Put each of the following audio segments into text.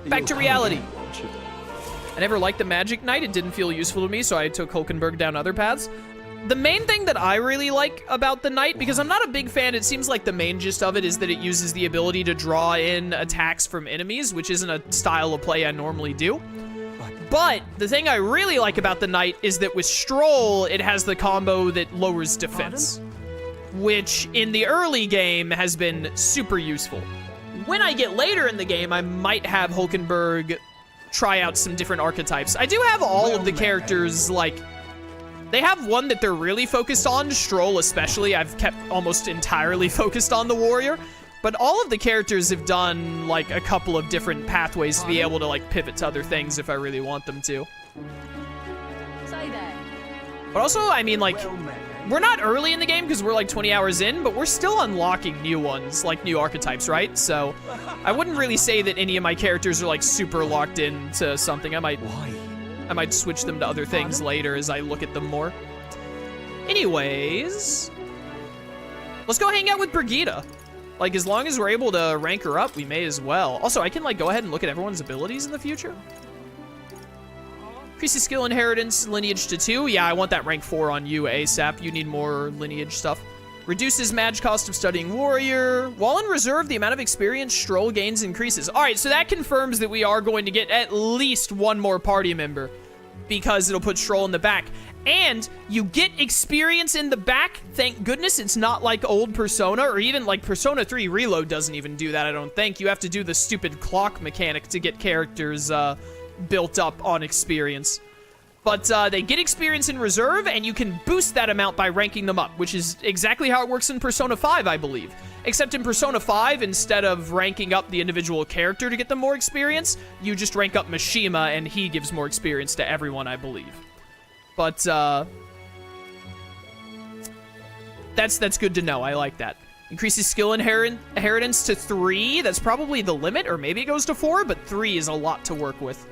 Back to reality. I never liked the Magic Knight. It didn't feel useful to me, so I took Hulkenberg down other paths. The main thing that I really like about the Knight, because I'm not a big fan, it seems like the main gist of it is that it uses the ability to draw in attacks from enemies, which isn't a style of play I normally do. But the thing I really like about the Knight is that with Stroll, it has the combo that lowers defense, which in the early game has been super useful. When I get later in the game, I might have Hulkenberg try out some different archetypes. I do have all of the characters, like, they have one that they're really focused on, Stroll especially. I've kept almost entirely focused on the warrior, but all of the characters have done, like, a couple of different pathways to be able to, like, pivot to other things if I really want them to. But also, I mean, like, we're not early in the game because we're like 20 hours in, but we're still unlocking new ones, like new archetypes, right? So I wouldn't really say that any of my characters are like super locked into something. I might switch them to other things later as I look at them more. Anyways, let's go hang out with Brigitta. Like, as long as we're able to rank her up, we may as well. Also, I can like go ahead and look at everyone's abilities in the future. Increases skill inheritance, lineage to 2. Yeah, I want that rank 4 on you ASAP. You need more lineage stuff. Reduces match cost of studying warrior. While in reserve, the amount of experience Stroll gains increases. All right, so that confirms that we are going to get at least one more party member because it'll put Stroll in the back. And you get experience in the back. Thank goodness it's not like old Persona, or even like Persona 3 Reload doesn't even do that, I don't think. You have to do the stupid clock mechanic to get characters built up on experience. But they get experience in reserve, and you can boost that amount by ranking them up, which is exactly how it works in Persona 5, I believe. Except in Persona 5, instead of ranking up the individual character to get them more experience, you just rank up Mishima, and he gives more experience to everyone, I believe. But, that's good to know. I like that. Increases skill inheritance to 3. That's probably the limit, or maybe it goes to 4, but 3 is a lot to work with.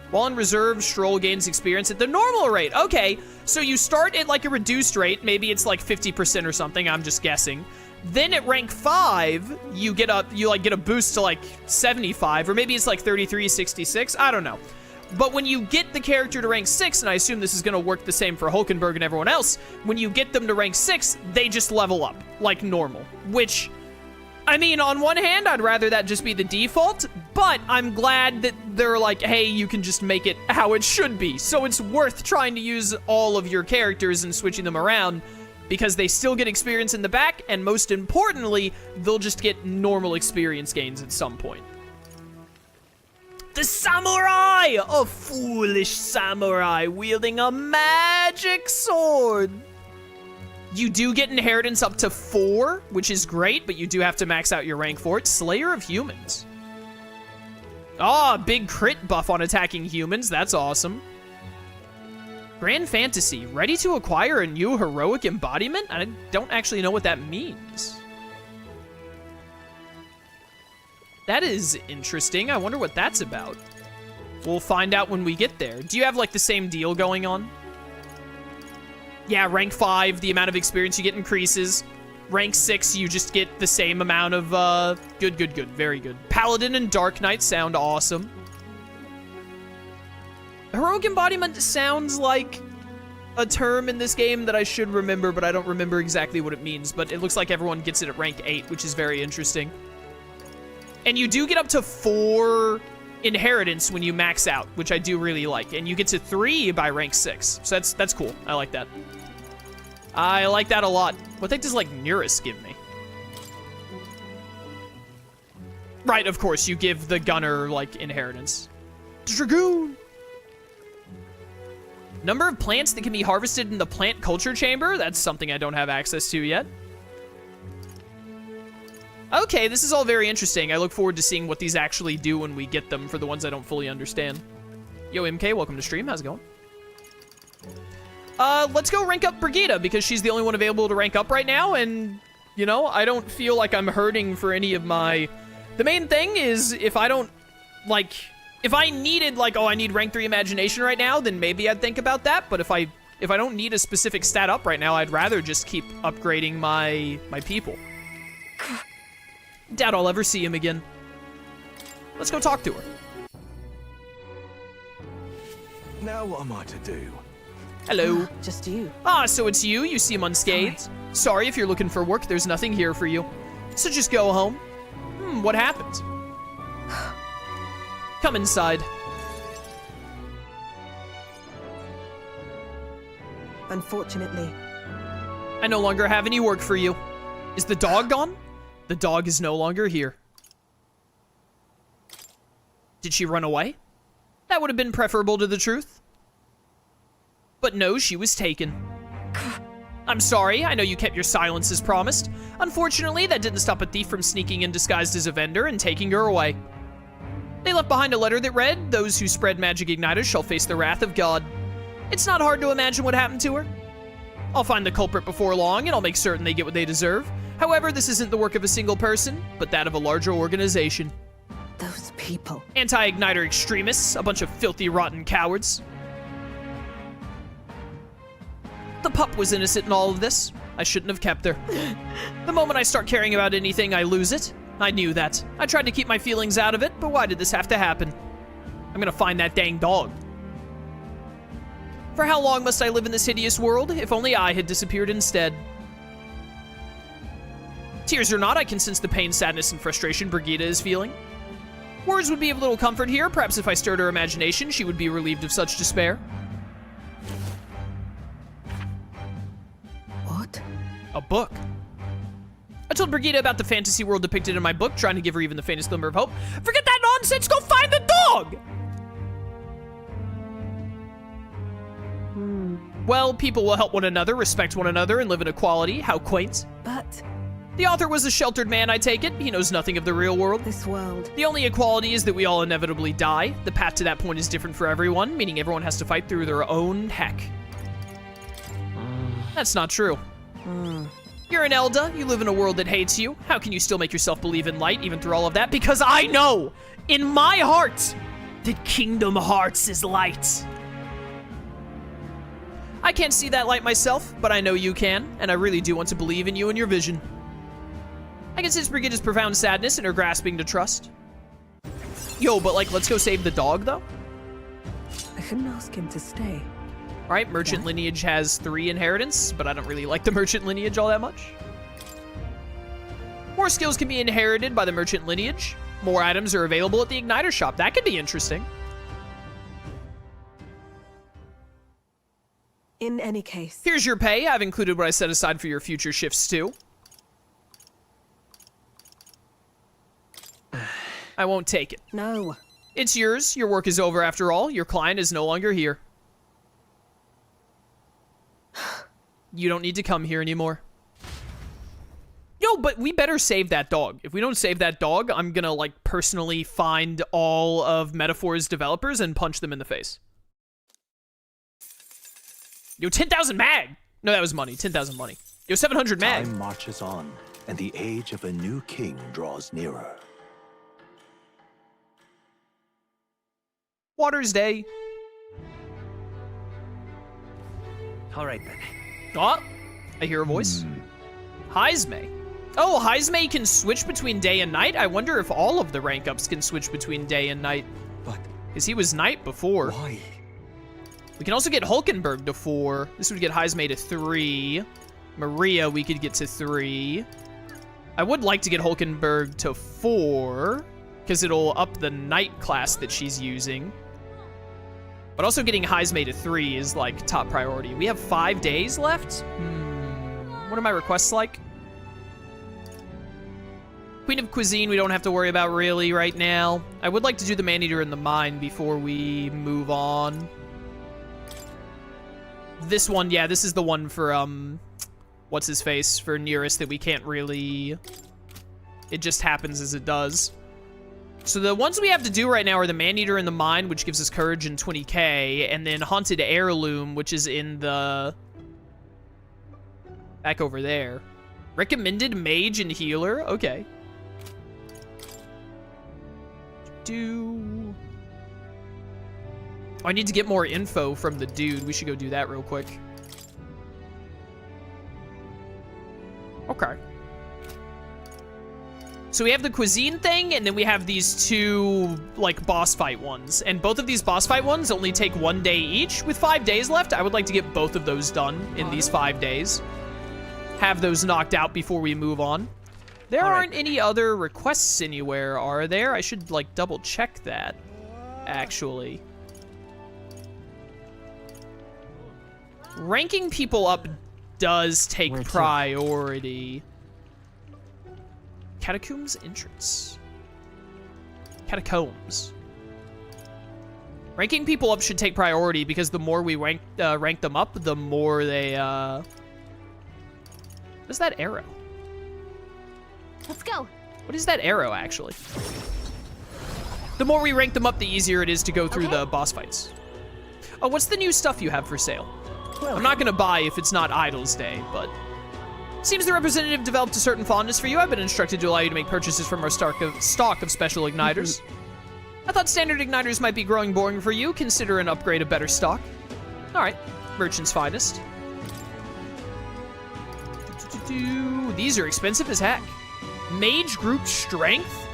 While in reserve, Stroll gains experience at the normal rate. Okay, so you start at like a reduced rate. Maybe it's like 50% or something. I'm just guessing. Then at rank 5, you get a boost to like 75, or maybe it's like 33, 66. I don't know. But when you get the character to rank 6, and I assume this is going to work the same for Hulkenberg and everyone else, when you get them to rank 6, they just level up like normal, which, I mean, on one hand, I'd rather that just be the default, but I'm glad that they're like, hey, you can just make it how it should be. So it's worth trying to use all of your characters and switching them around, because they still get experience in the back, and most importantly, they'll just get normal experience gains at some point. The samurai! A foolish samurai wielding a magic sword. You do get inheritance up to 4, which is great, but you do have to max out your rank for it. Slayer of humans. Ah, big crit buff on attacking humans. That's awesome. Grand Fantasy. Ready to acquire a new heroic embodiment? I don't actually know what that means. That is interesting. I wonder what that's about. We'll find out when we get there. Do you have, like, the same deal going on? Yeah, rank 5, the amount of experience you get increases. Rank 6, you just get the same amount of, good, very good. Paladin and Dark Knight sound awesome. Heroic embodiment sounds like a term in this game that I should remember, but I don't remember exactly what it means. But it looks like everyone gets it at rank 8, which is very interesting. And you do get up to 4 inheritance when you max out, which I do really like. And you get to 3 by rank 6. So that's cool. I like that. I like that a lot. What the heck does, like, Neuris give me? Right, of course, you give the gunner, like, inheritance. Dragoon! Number of plants that can be harvested in the plant culture chamber? That's something I don't have access to yet. Okay, this is all very interesting. I look forward to seeing what these actually do when we get them for the ones I don't fully understand. Yo, MK, welcome to stream. How's it going? Let's go rank up Brigitta, because she's the only one available to rank up right now, and, you know, I don't feel like I'm hurting for any of my... The main thing is, if I don't, like... If I needed, like, oh, I need rank 3 imagination right now, then maybe I'd think about that, but if I don't need a specific stat up right now, I'd rather just keep upgrading my people. Doubt I'll ever see him again. Let's go talk to her. Now what am I to do? Hello. Just you. Ah, so it's you? You seem unscathed. Sorry, if you're looking for work, there's nothing here for you. So just go home. What happened? Come inside. Unfortunately. I no longer have any work for you. Is the dog gone? The dog is no longer here. Did she run away? That would have been preferable to the truth. But no, she was taken. I'm sorry, I know you kept your silence as promised. Unfortunately, that didn't stop a thief from sneaking in disguised as a vendor and taking her away. They left behind a letter that read, "Those who spread magic igniters shall face the wrath of God." It's not hard to imagine what happened to her. I'll find the culprit before long, and I'll make certain they get what they deserve. However, this isn't the work of a single person, but that of a larger organization. Those people. Anti-igniter extremists, a bunch of filthy, rotten cowards. The pup was innocent in all of this. I shouldn't have kept her. The moment I start caring about anything, I lose it. I knew that. I tried to keep my feelings out of it, but why did this have to happen? I'm gonna find that dang dog. For how long must I live in this hideous world? If only I had disappeared instead. Tears or not, I can sense the pain, sadness, and frustration Brigitta is feeling. Words would be of little comfort here. Perhaps if I stirred her imagination, she would be relieved of such despair. What? A book. I told Brigitta about the fantasy world depicted in my book, trying to give her even the faintest glimmer of hope. Forget that nonsense! Go find the dog! Well, people will help one another, respect one another, and live in equality. How quaint. But The author was a sheltered man, I take it. He knows nothing of the real world. this world. The only equality is that we all inevitably die. The path to that point is different for everyone, meaning everyone has to fight through their own heck. That's not true. You're an Elda. You live in a world that hates you. How can you still make yourself believe in light, even through all of that? Because I know, in my heart, that Kingdom Hearts is light. I can't see that light myself, but I know you can, and I really do want to believe in you and your vision. I can sense Brigitta's profound sadness and her grasping to trust. Yo, but like, let's go save the dog, though? I shouldn't ask him to stay. Alright, merchant lineage has 3 inheritance, but I don't really like the merchant lineage all that much. More skills can be inherited by the merchant lineage. More items are available at the Igniter shop. That could be interesting. In any case. Here's your pay. I've included what I set aside for your future shifts, too. I won't take it. No. It's yours. Your work is over after all. Your client is no longer here. You don't need to come here anymore. Yo, but we better save that dog. If we don't save that dog, I'm gonna, like, personally find all of Metaphor's developers and punch them in the face. Yo, 10,000 mag! No, that was money. 10,000 money. Yo, 700 mag. Time marches on, and the age of a new king draws nearer. Water's Day. All right, then. Oh, I hear a voice. Heismay. Oh, Heismay can switch between day and night? I wonder if all of the rank ups can switch between day and night. But Because he was night before. why? We can also get Hulkenberg to 4. This would get Heismay to 3. Maria, we could get to 3. I would like to get Hulkenberg to 4, because it'll up the night class that she's using. But also getting Heismay to 3 is, like, top priority. We have 5 days left? What are my requests like? Queen of Cuisine we don't have to worry about really right now. I would like to do the Man-Eater in the Mine before we move on. This one, yeah, this is the one for, what's-his-face, for Nearest that we can't really... It just happens as it does. So the ones we have to do right now are the Man-Eater in the Mine, which gives us Courage and 20k, and then Haunted Heirloom, which is in the... Back over there. Recommended Mage and Healer? Okay. Oh, I need to get more info from the dude. We should go do that real quick. So So we have the cuisine thing, and then we have these two, like, boss fight ones. And both of these boss fight ones only take 1 day each. With 5 days left, I would like to get both of those done in these 5 days. Have those knocked out before we move on. There aren't any other requests anywhere, are there? I should, like, double check that, actually. Ranking people up does take priority. Catacombs entrance. Catacombs. Ranking people up should take priority because the more we rank them up, the more they, What's that arrow? Let's go. What is that arrow, actually? The more we rank them up, the easier it is to go through the boss fights. Oh, what's the new stuff you have for sale? I'm not gonna buy if it's not Idol's Day, but... Seems the representative developed a certain fondness for you. I've been instructed to allow you to make purchases from our stock of special igniters. I thought standard igniters might be growing boring for you. Consider an upgrade of better stock. Alright, merchant's finest. These are expensive as heck. Mage group strength?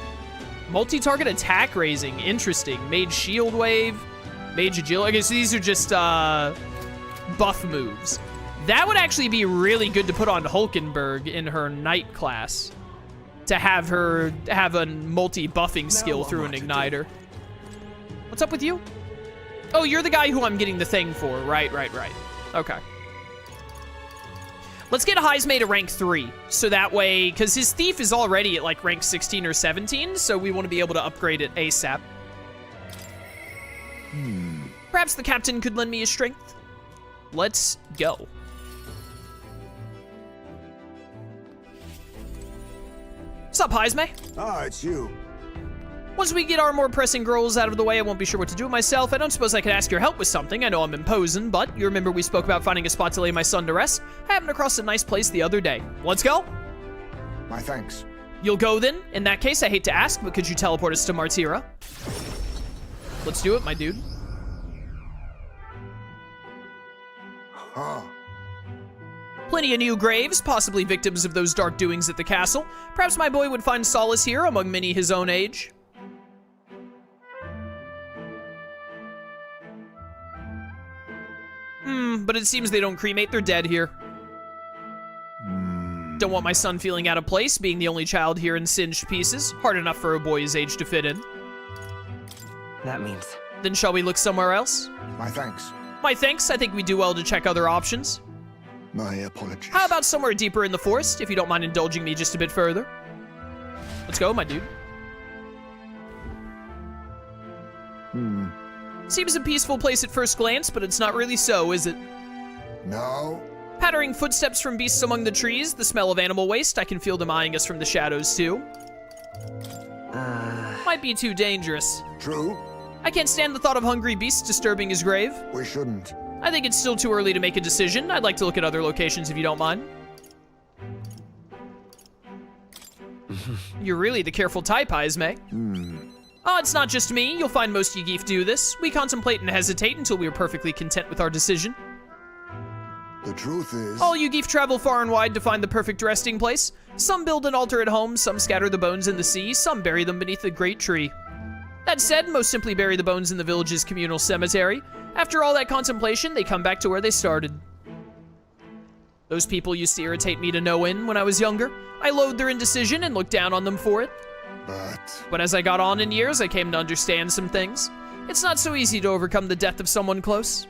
Multi-target attack raising, interesting. Mage shield wave, mage agility. Okay, so these are just buff moves. That would actually be really good to put on Hulkenberg in her knight class. To have her have a multi-buffing skill through an igniter. What's up with you? Oh, you're the guy who I'm getting the thing for. Right. Okay. Let's get Heismay to rank 3. So that way, because his thief is already at like rank 16 or 17, so we want to be able to upgrade it ASAP. Perhaps the captain could lend me his strength. Let's go. What's up, Heismay? Ah, it's you. Once we get our more pressing goals out of the way, I won't be sure what to do with myself. I don't suppose I could ask your help with something. I know I'm imposing, but you remember we spoke about finding a spot to lay my son to rest? I happened across a nice place the other day. Let's go? My thanks. You'll go then? In that case, I hate to ask, but could you teleport us to Martira? Let's do it, my dude. Huh. Plenty of new graves, possibly victims of those dark doings at the castle. Perhaps my boy would find solace here among many his own age. But it seems they don't cremate their dead here. Don't want my son feeling out of place, being the only child here in singed pieces. Hard enough for a boy his age to fit in. That means... Then shall we look somewhere else? My thanks. My thanks, I think we do well to check other options. My apologies. How about somewhere deeper in the forest, if you don't mind indulging me just a bit further? Let's go, my dude. Seems a peaceful place at first glance, but it's not really so, is it? No. Pattering footsteps from beasts among the trees, the smell of animal waste. I can feel them eyeing us from the shadows, too. Might be too dangerous. True. I can't stand the thought of hungry beasts disturbing his grave. We shouldn't. I think it's still too early to make a decision. I'd like to look at other locations if you don't mind. You're really the careful type, Heismay. Oh, it's not just me. You'll find most Ygif do this. We contemplate and hesitate until we are perfectly content with our decision. The truth is... All Ygif travel far and wide to find the perfect resting place. Some build an altar at home, some scatter the bones in the sea, some bury them beneath a great tree. That said, most simply bury the bones in the village's communal cemetery. After all that contemplation, they come back to where they started. Those people used to irritate me to no end when I was younger. I loathed their indecision and looked down on them for it. But as I got on in years, I came to understand some things. It's not so easy to overcome the death of someone close.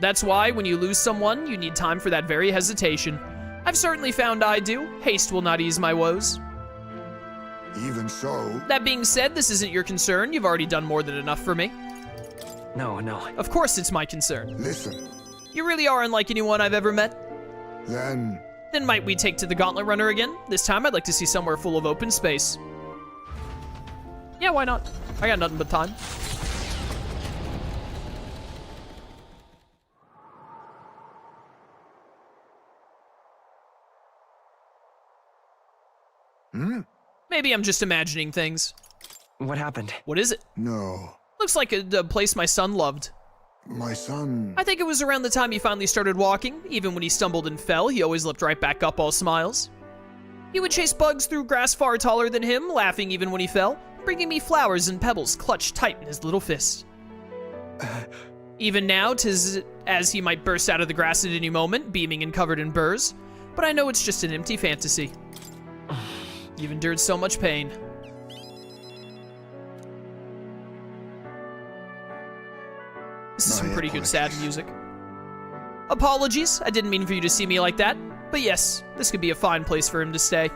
That's why, when you lose someone, you need time for that very hesitation. I've certainly found I do. Haste will not ease my woes. Even so... That being said, this isn't your concern. You've already done more than enough for me. No. Of course it's my concern. Listen. You really are unlike anyone I've ever met. Then might we take to the Gauntlet Runner again? This time I'd like to see somewhere full of open space. Yeah, why not? I got nothing but time. Maybe I'm just imagining things. What happened? What is it? No. Looks like a place my son loved. My son... I think it was around the time he finally started walking. Even when he stumbled and fell, he always leapt right back up all smiles. He would chase bugs through grass far taller than him, laughing even when he fell, bringing me flowers and pebbles clutched tight in his little fist. Even now, 'tis as he might burst out of the grass at any moment, beaming and covered in burrs, but I know it's just an empty fantasy. You've endured so much pain. This is some pretty good sad music. Apologies, I didn't mean for you to see me like that, but yes, this could be a fine place for him to stay.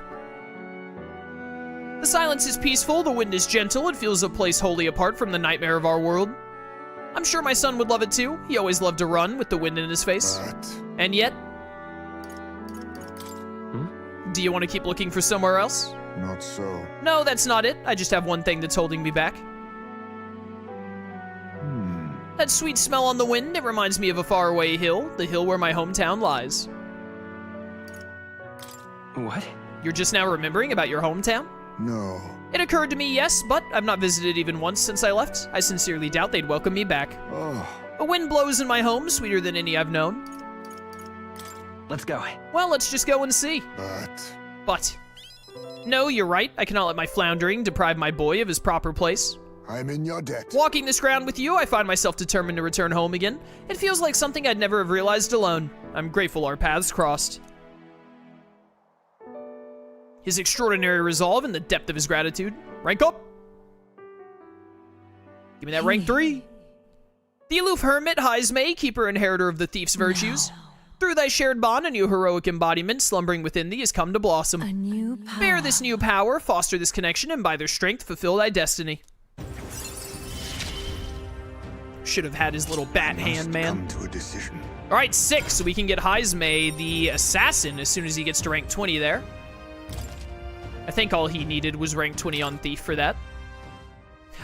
The silence is peaceful, the wind is gentle, it feels a place wholly apart from the nightmare of our world. I'm sure my son would love it too. He always loved to run with the wind in his face. But And yet... Do you want to keep looking for somewhere else? not so. No, that's not it. I just have one thing that's holding me back. That sweet smell on the wind, it reminds me of a faraway hill, the hill where my hometown lies. What? You're just now remembering about your hometown? No. It occurred to me, yes, but I've not visited even once since I left. I sincerely doubt they'd welcome me back. Oh, A wind blows in my home, sweeter than any I've known. Let's go. Well, let's just go and see. but No, you're right. I cannot let my floundering deprive my boy of his proper place. I'm in your debt. Walking this ground with you, I find myself determined to return home again. It feels like something I'd never have realized alone. I'm grateful our paths crossed. His extraordinary resolve and the depth of his gratitude. Rank up! Give me that rank 3. The aloof hermit, Heismay, keeper and inheritor of the thief's virtues. Through thy shared bond, a new heroic embodiment slumbering within thee has come to blossom. A new power. Bear this new power, foster this connection, and by their strength fulfill thy destiny. Should have had his little bat hand, man. Come to a decision. All right, 6, so we can get Heismay, the assassin, as soon as he gets to rank 20 there. I think all he needed was rank 20 on Thief for that.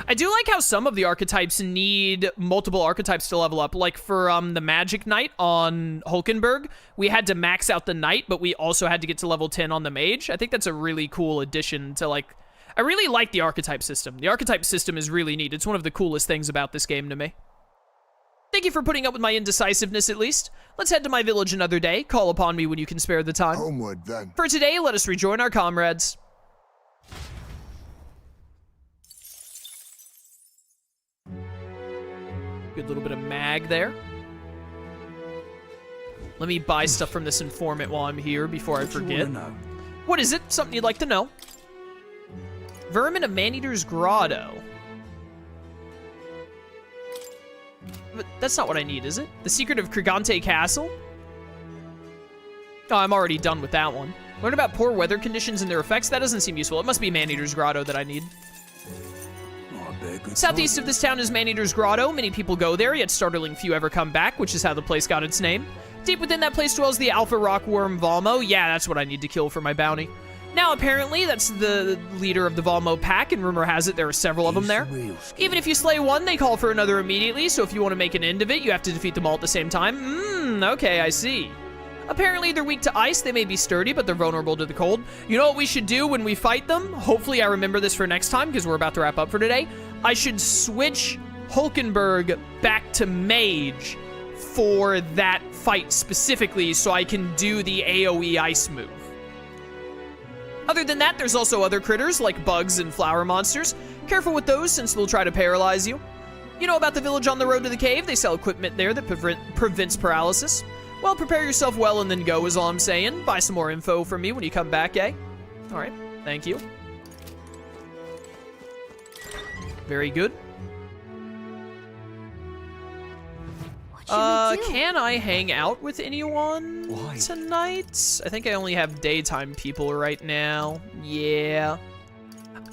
I do like how some of the archetypes need multiple archetypes to level up. Like for the Magic Knight on Hulkenberg, we had to max out the Knight, but we also had to get to level 10 on the Mage. I think that's a really cool addition to, like... I really like the archetype system. The archetype system is really neat. It's one of the coolest things about this game to me. Thank you for putting up with my indecisiveness, at least. Let's head to my village another day. Call upon me when you can spare the time. Homeward, then. For today, let us rejoin our comrades. Good little bit of mag there. Let me buy stuff from this informant while I'm here before I forget. What is it? Something you'd like to know? Vermin of Maneater's Grotto. But that's not what I need, is it? The Secret of Krigante Castle? Oh, I'm already done with that one. Learn about poor weather conditions and their effects? That doesn't seem useful. It must be Maneater's Grotto that I need. Southeast of this town is Maneater's Grotto. Many people go there, yet startling few ever come back, which is how the place got its name. Deep within that place dwells the alpha rockworm Valmo. Yeah, that's what I need to kill for my bounty. Now, apparently, that's the leader of the Valmo pack, and rumor has it there are several of them there. Even if you slay one, they call for another immediately, so if you want to make an end of it, you have to defeat them all at the same time. Okay, I see. Apparently, they're weak to ice. They may be sturdy, but they're vulnerable to the cold. You know what we should do when we fight them? Hopefully, I remember this for next time, because we're about to wrap up for today. I should switch Hulkenberg back to Mage for that fight specifically, so I can do the AoE ice move. Other than that, there's also other critters, like bugs and flower monsters. Careful with those, since they'll try to paralyze you. You know about the village on the road to the cave? They sell equipment there that prevents paralysis. Well, prepare yourself well and then go is all I'm saying. Buy some more info from me when you come back, eh? Alright, thank you. Very good. What should we do? Can I hang out with anyone Why? tonight? I think I only have daytime people right now. Yeah.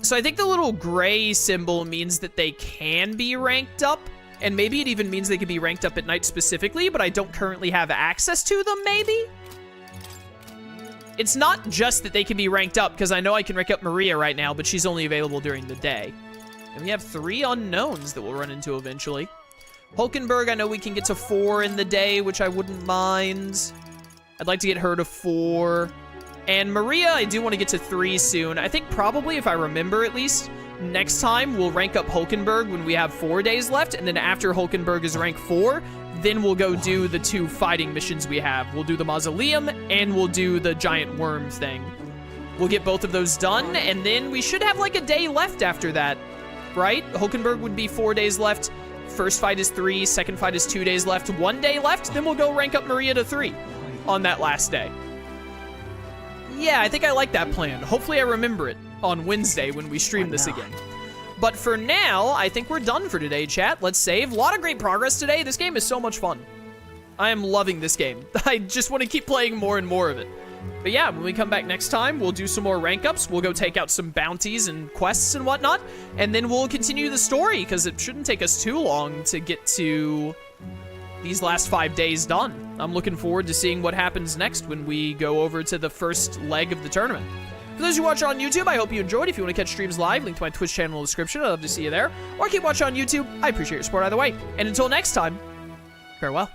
So I think the little gray symbol means that they can be ranked up, and maybe it even means they can be ranked up at night specifically, but I don't currently have access to them, maybe? It's not just that they can be ranked up, because I know I can rank up Maria right now, but she's only available during the day. And we have 3 unknowns that we'll run into eventually. Hulkenberg, I know we can get to 4 in the day, which I wouldn't mind. I'd like to get her to 4. And Maria, I do want to get to 3 soon. I think probably, if I remember at least, next time we'll rank up Hulkenberg when we have 4 days left, and then after Hulkenberg is rank 4, then we'll go do the 2 fighting missions we have. We'll do the Mausoleum, and we'll do the giant worm thing. We'll get both of those done, and then we should have like a day left after that, right? Hulkenberg would be 4 days left. First fight is 3, second fight is 2 days left. 1 day left, then we'll go rank up Maria to 3 on that last day. Yeah, I think I like that plan. Hopefully I remember it on Wednesday when we stream this again. But for now, I think we're done for today, chat. Let's save. A lot of great progress today. This game is so much fun. I am loving this game. I just want to keep playing more and more of it. But yeah, when we come back next time, we'll do some more rank ups. We'll go take out some bounties and quests and whatnot. And then we'll continue the story, because it shouldn't take us too long to get to these last 5 days done. I'm looking forward to seeing what happens next when we go over to the first leg of the tournament. For those who watch on YouTube, I hope you enjoyed. If you want to catch streams live, link to my Twitch channel in the description. I'd love to see you there. Or keep watching on YouTube. I appreciate your support either way. And until next time, farewell.